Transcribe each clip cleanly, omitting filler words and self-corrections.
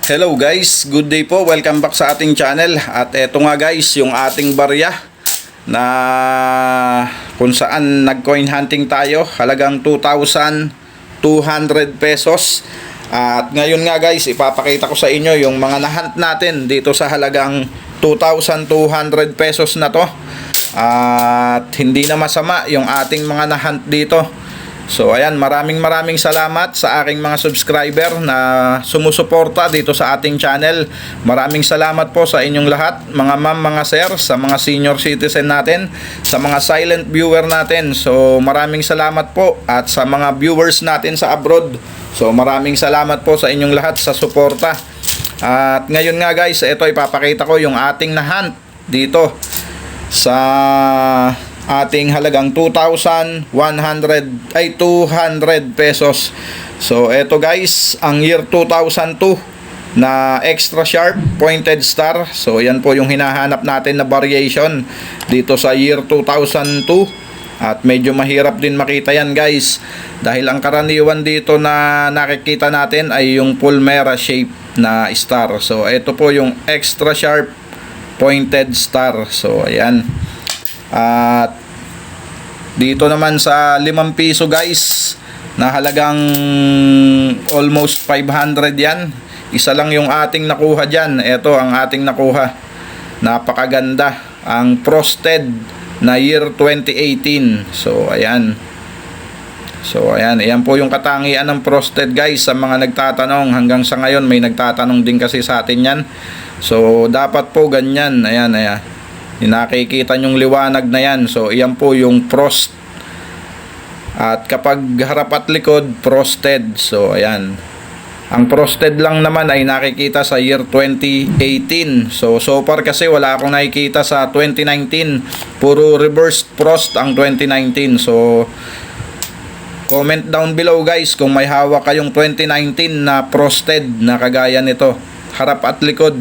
Hello guys, good day po. Welcome back sa ating channel. At eto nga guys, yung ating barya na kung saan nag-coin hunting tayo, halagang 2,200 pesos. At ngayon nga guys, ipapakita ko sa inyo yung mga nahunt natin dito sa halagang 2,200 pesos na to. At hindi na masama yung ating mga nahunt dito. So ayan, maraming salamat sa aking mga subscriber na sumusuporta dito sa ating channel. Maraming salamat po sa inyong lahat, mga ma'am, mga sir, sa mga senior citizen natin, sa mga silent viewer natin. So maraming salamat po, at sa mga viewers natin sa abroad. So maraming salamat po sa inyong lahat sa suporta. At ngayon nga guys, ito ipapakita ko yung ating nahunt dito sa ating halagang 200 pesos. So eto guys, ang year 2002 na extra sharp pointed star. So yan po yung hinahanap natin na variation dito sa year 2002. At medyo mahirap din makita yan guys, dahil ang karaniwan dito na nakikita natin ay yung Palmera shape na star. So ito po yung extra sharp pointed star. So ayan. At dito naman sa 5 piso guys, na halagang almost 500 yan. Isa lang yung ating nakuha dyan. Ito ang ating nakuha. Napakaganda. Ang frosted na year 2018. So ayan. So ayan. Ayan po yung katangian ng frosted guys, sa mga nagtatanong. Hanggang sa ngayon may nagtatanong din kasi sa atin yan. So dapat po ganyan. Ayan, ayan. Nakikita nyong liwanag na yan. So iyan po yung frost. At kapag harap at likod, frosted. So ayan. Ang frosted lang naman ay nakikita sa year 2018. So far kasi wala akong nakikita sa 2019. Puro reverse frost ang 2019. So comment down below guys kung may hawak kayong 2019 na frosted na kagaya nito, harap at likod.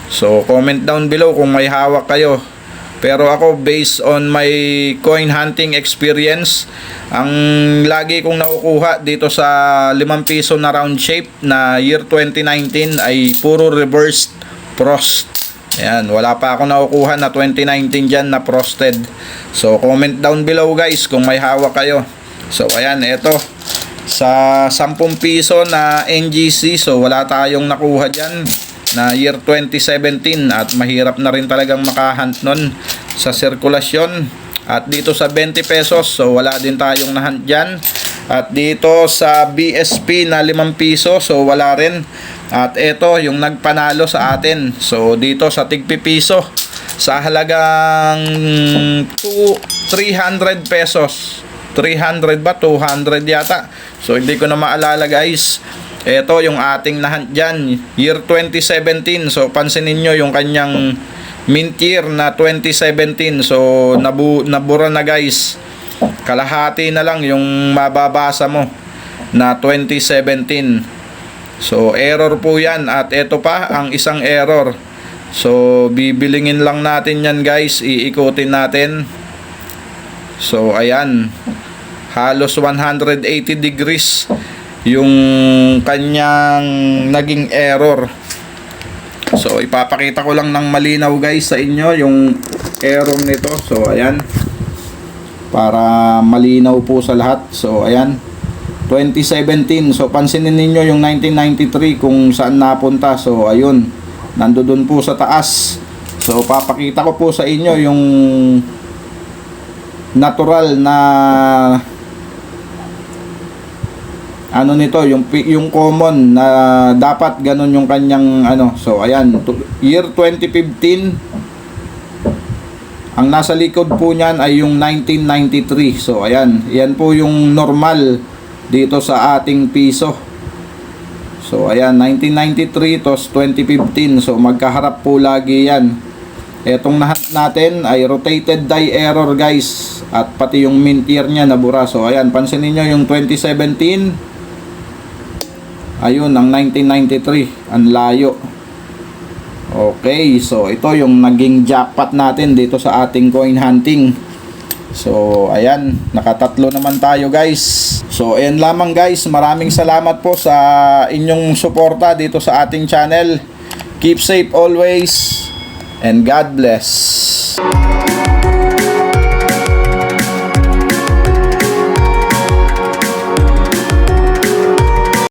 So comment down below kung may hawak kayo. Pero ako, based on my coin hunting experience, ang lagi kong nakukuha dito sa 5 piso na round shape na year 2019 ay puro reversed frost. Ayan, wala pa ako nakukuha na 2019 dyan na frosted. So comment down below guys kung may hawak kayo. So ayan, eto sa 10 piso na NGC. So wala tayong nakuha dyan na year 2017, at mahirap na rin talagang makahunt nun sa sirkulasyon. At dito sa 20 pesos, so wala din tayong nahunt dyan. At dito sa BSP na 5 piso, so wala rin. At ito yung nagpanalo sa atin. So dito sa tigpi piso, sa halagang 300 pesos. 300 ba? 200 yata. So hindi ko na maalala guys. Ito yung ating nahunt dyan, year 2017. So pansinin nyo yung kanyang mint year na 2017. So nabura na guys. Kalahati na lang yung mababasa mo na 2017. So error po yan. At ito pa ang isang error. So bibilingin lang natin yan guys, iikutin natin. So ayan, halos 180 degrees yung kanyang naging error. So ipapakita ko lang ng malinaw guys sa inyo yung error nito. So ayan, para malinaw po sa lahat. So ayan, 2017. So pansinin ninyo yung 1993 kung saan napunta. So ayun, nandoon po sa taas. So papakita ko po sa inyo yung natural na ano nito, yung common na dapat ganun yung kanyang ano. So ayan, year 2015, ang nasa likod po niyan ay yung 1993. So ayan, yan po yung normal dito sa ating piso. So ayan, 1993 tos 2015. So magkaharap po lagi yan. Etong nahunt natin ay rotated die error guys, at pati yung mint year niya nabura. So ayan, pansinin nyo yung 2017. Ayun, ang 1993, ang layo. Okay, so ito yung naging jackpot natin dito sa ating coin hunting. So, ayan, nakatatlo naman tayo guys. So, ayan lamang guys, maraming salamat po sa inyong suporta dito sa ating channel. Keep safe always and God bless.